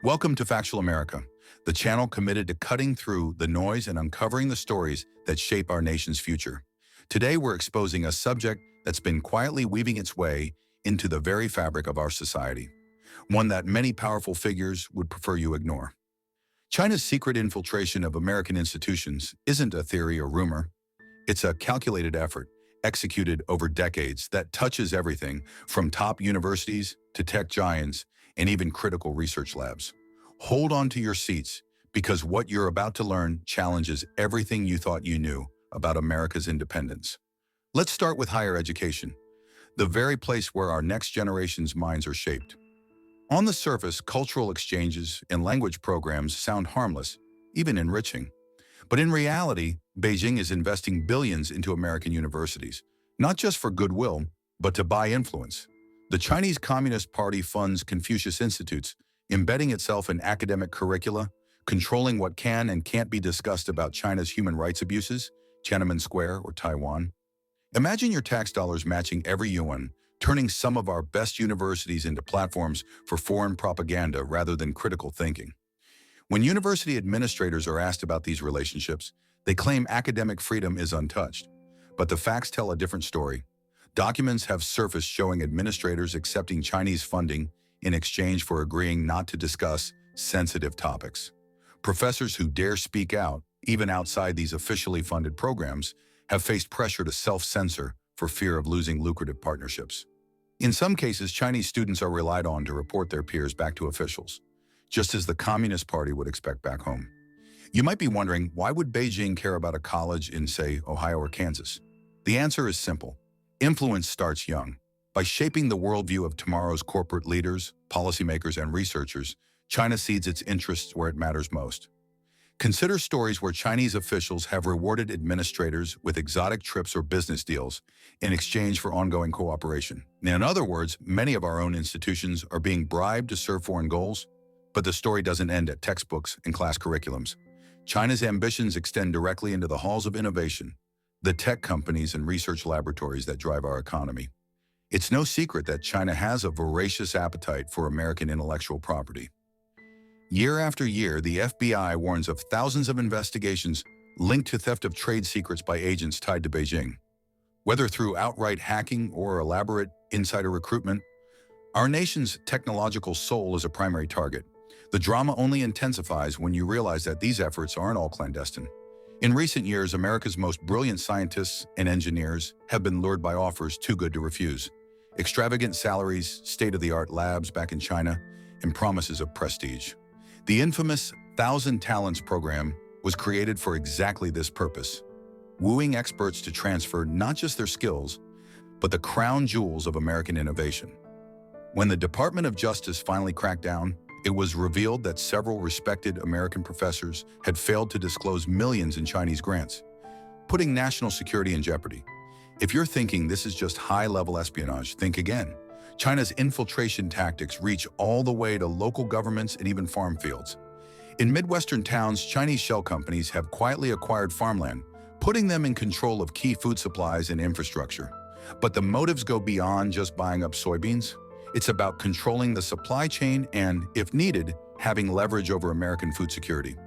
Welcome to Factual America, the channel committed to cutting through the noise and uncovering the stories that shape our nation's future. Today, we're exposing a subject that's been quietly weaving its way into the very fabric of our society, one that many powerful figures would prefer you ignore. China's secret infiltration of American institutions isn't a theory or rumor. It's a calculated effort, executed over decades, that touches everything from top universities to tech giants and even critical research labs. Hold on to your seats, because what you're about to learn challenges everything you thought you knew about America's independence. Let's start with higher education, the very place where our next generation's minds are shaped. On the surface, cultural exchanges and language programs sound harmless, even enriching. But in reality, Beijing is investing billions into American universities, not just for goodwill, but to buy influence. The Chinese Communist Party funds Confucius Institutes, embedding itself in academic curricula, controlling what can and can't be discussed about China's human rights abuses, Tiananmen Square or Taiwan. Imagine your tax dollars matching every yuan, turning some of our best universities into platforms for foreign propaganda rather than critical thinking. When university administrators are asked about these relationships, they claim academic freedom is untouched. But the facts tell a different story. Documents have surfaced showing administrators accepting Chinese funding in exchange for agreeing not to discuss sensitive topics. Professors who dare speak out, even outside these officially funded programs, have faced pressure to self-censor for fear of losing lucrative partnerships. In some cases, Chinese students are relied on to report their peers back to officials, just as the Communist Party would expect back home. You might be wondering, why would Beijing care about a college in, say, Ohio or Kansas? The answer is simple. Influence starts young. By shaping the worldview of tomorrow's corporate leaders, policymakers, and researchers, China seeds its interests where it matters most. Consider stories where Chinese officials have rewarded administrators with exotic trips or business deals in exchange for ongoing cooperation. In other words, many of our own institutions are being bribed to serve foreign goals, but the story doesn't end at textbooks and class curriculums. China's ambitions extend directly into the halls of innovation, the tech companies and research laboratories that drive our economy. It's no secret that China has a voracious appetite for American intellectual property. Year after year, the FBI warns of thousands of investigations linked to theft of trade secrets by agents tied to Beijing. Whether through outright hacking or elaborate insider recruitment, our nation's technological soul is a primary target. The drama only intensifies when you realize that these efforts aren't all clandestine. In recent years, America's most brilliant scientists and engineers have been lured by offers too good to refuse. Extravagant salaries, state-of-the-art labs back in China, and promises of prestige. The infamous Thousand Talents program was created for exactly this purpose, wooing experts to transfer not just their skills, but the crown jewels of American innovation. When the Department of Justice finally cracked down, it was revealed that several respected American professors had failed to disclose millions in Chinese grants, putting national security in jeopardy. If you're thinking this is just high-level espionage, think again. China's infiltration tactics reach all the way to local governments and even farm fields. In Midwestern towns, Chinese shell companies have quietly acquired farmland, putting them in control of key food supplies and infrastructure. But the motives go beyond just buying up soybeans. It's about controlling the supply chain and, if needed, having leverage over American food security.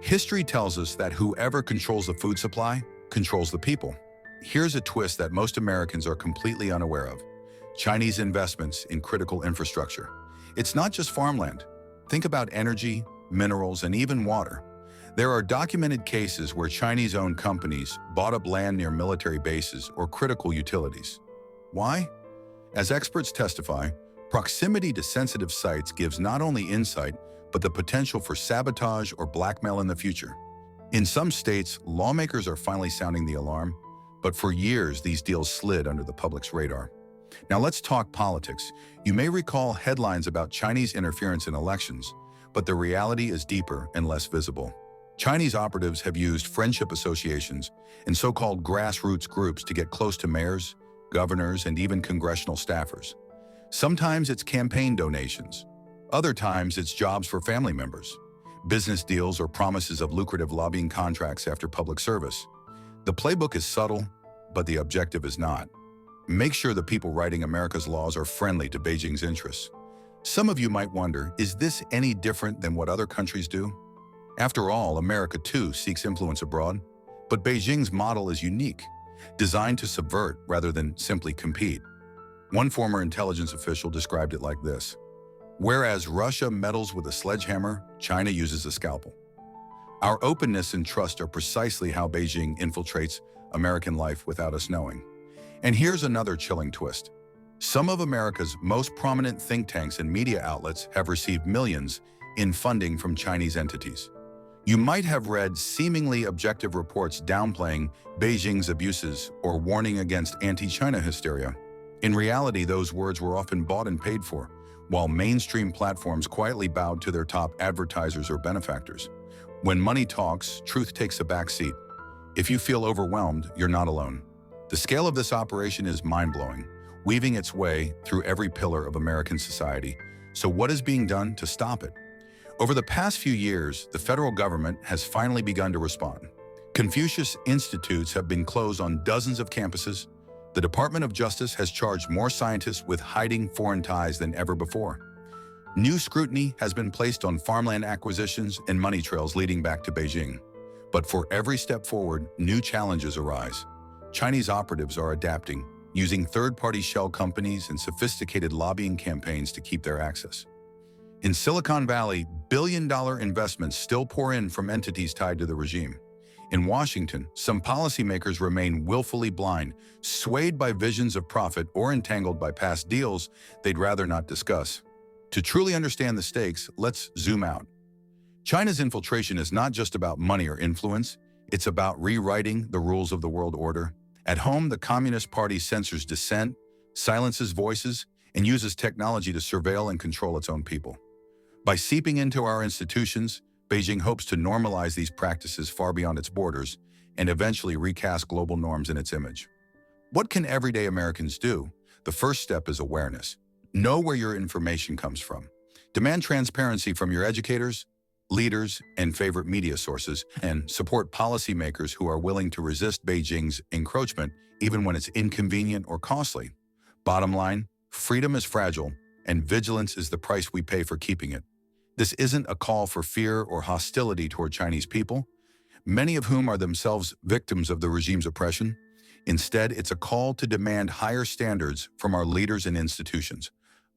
History tells us that whoever controls the food supply controls the people. Here's a twist that most Americans are completely unaware of: Chinese investments in critical infrastructure. It's not just farmland. Think about energy, minerals, and even water. There are documented cases where Chinese-owned companies bought up land near military bases or critical utilities. Why? As experts testify, proximity to sensitive sites gives not only insight, but the potential for sabotage or blackmail in the future. In some states, lawmakers are finally sounding the alarm, but for years these deals slid under the public's radar. Now let's talk politics. You may recall headlines about Chinese interference in elections, but the reality is deeper and less visible. Chinese operatives have used friendship associations and so-called grassroots groups to get close to mayors, governors, and even congressional staffers. Sometimes it's campaign donations. Other times it's jobs for family members, business deals, or promises of lucrative lobbying contracts after public service. The playbook is subtle, but the objective is not. Make sure the people writing America's laws are friendly to Beijing's interests. Some of you might wonder, is this any different than what other countries do? After all, America too seeks influence abroad, but Beijing's model is unique, designed to subvert rather than simply compete. One former intelligence official described it like this: whereas Russia meddles with a sledgehammer, China uses a scalpel. Our openness and trust are precisely how Beijing infiltrates American life without us knowing. And here's another chilling twist. Some of America's most prominent think tanks and media outlets have received millions in funding from Chinese entities. You might have read seemingly objective reports downplaying Beijing's abuses or warning against anti-China hysteria. In reality, those words were often bought and paid for, while mainstream platforms quietly bowed to their top advertisers or benefactors. When money talks, truth takes a backseat. If you feel overwhelmed, you're not alone. The scale of this operation is mind-blowing, weaving its way through every pillar of American society. So what is being done to stop it? Over the past few years, the federal government has finally begun to respond. Confucius Institutes have been closed on dozens of campuses. The Department of Justice has charged more scientists with hiding foreign ties than ever before. New scrutiny has been placed on farmland acquisitions and money trails leading back to Beijing. But for every step forward, new challenges arise. Chinese operatives are adapting, using third-party shell companies and sophisticated lobbying campaigns to keep their access. In Silicon Valley, billion-dollar investments still pour in from entities tied to the regime. In Washington, some policymakers remain willfully blind, swayed by visions of profit or entangled by past deals they'd rather not discuss. To truly understand the stakes, let's zoom out. China's infiltration is not just about money or influence, it's about rewriting the rules of the world order. At home, the Communist Party censors dissent, silences voices, and uses technology to surveil and control its own people. By seeping into our institutions, Beijing hopes to normalize these practices far beyond its borders and eventually recast global norms in its image. What can everyday Americans do? The first step is awareness. Know where your information comes from. Demand transparency from your educators, leaders, and favorite media sources, and support policymakers who are willing to resist Beijing's encroachment even when it's inconvenient or costly. Bottom line, freedom is fragile, and vigilance is the price we pay for keeping it. This isn't a call for fear or hostility toward Chinese people, many of whom are themselves victims of the regime's oppression. Instead, it's a call to demand higher standards from our leaders and institutions.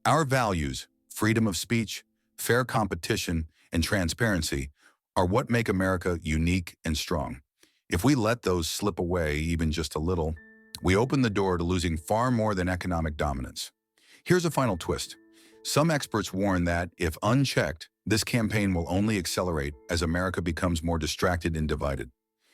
Our values, freedom of speech, fair competition, and transparency, are what make America unique and strong. If we let those slip away even just a little, we open the door to losing far more than economic dominance. Here's a final twist. Some experts warn that, if unchecked, this campaign will only accelerate as America becomes more distracted and divided.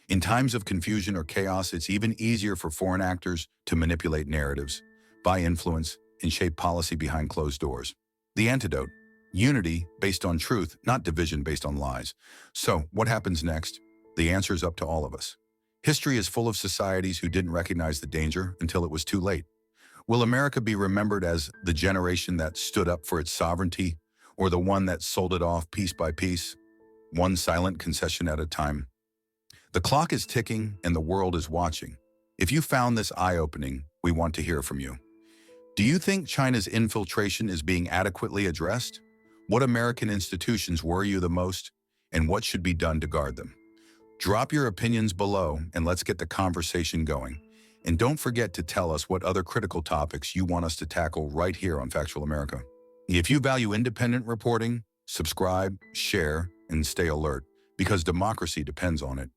In times of confusion or chaos, it's even easier for foreign actors to manipulate narratives, buy influence, and shape policy behind closed doors. The antidote: unity based on truth, not division based on lies. So, what happens next? The answer is up to all of us. History is full of societies who didn't recognize the danger until it was too late. Will America be remembered as the generation that stood up for its sovereignty, or the one that sold it off piece by piece, one silent concession at a time? The clock is ticking and the world is watching. If you found this eye-opening, we want to hear from you. Do you think China's infiltration is being adequately addressed? What American institutions worry you the most, and what should be done to guard them? Drop your opinions below and let's get the conversation going. And don't forget to tell us what other critical topics you want us to tackle right here on Factual America. If you value independent reporting, subscribe, share, and stay alert, because democracy depends on it.